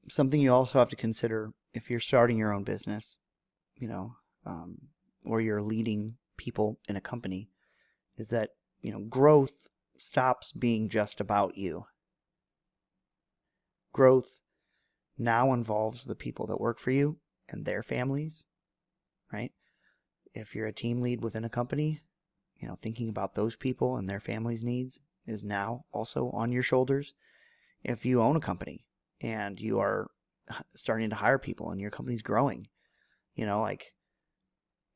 something you also have to consider if you're starting your own business, you know, um, or you're leading people in a company, is that, growth stops being just about you. Growth now involves the people that work for you and their families, right? If you're a team lead within a company, thinking about those people and their families' needs is now also on your shoulders. If you own a company and you are starting to hire people and your company's growing, like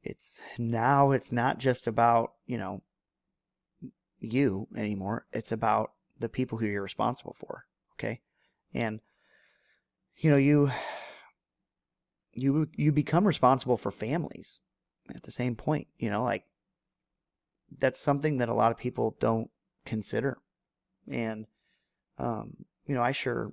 it's not just about, you anymore. It's about the people who you're responsible for. Okay. And, you know, you become responsible for families at the same point, like that's something that a lot of people don't consider. And, I sure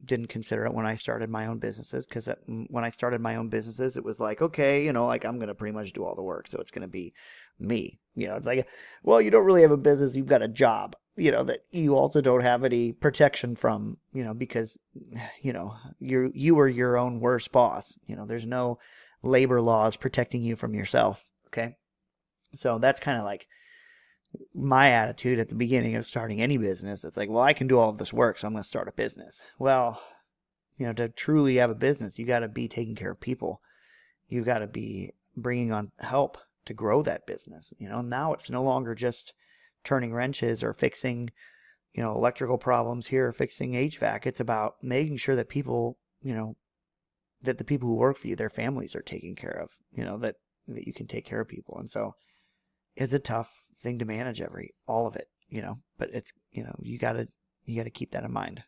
didn't consider it when I started my own businesses, because when I started my own businesses, it was like, okay, like I'm going to pretty much do all the work. So it's going to be me. It's like, well, you don't really have a business. You've got a job, that you also don't have any protection from, because, you are your own worst boss. There's no labor laws protecting you from yourself. Okay. So that's kind of like my attitude at the beginning of starting any business. It's like, well, I can do all of this work, so I'm going to start a business. Well, to truly have a business, you got to be taking care of people. You got to be bringing on help to grow that business. Now it's no longer just turning wrenches or fixing, electrical problems here, fixing HVAC. It's about making sure that people, that the people who work for you, their families are taken care of, that you can take care of people. And so it's a tough thing to manage all of it, but it's, you got to keep that in mind.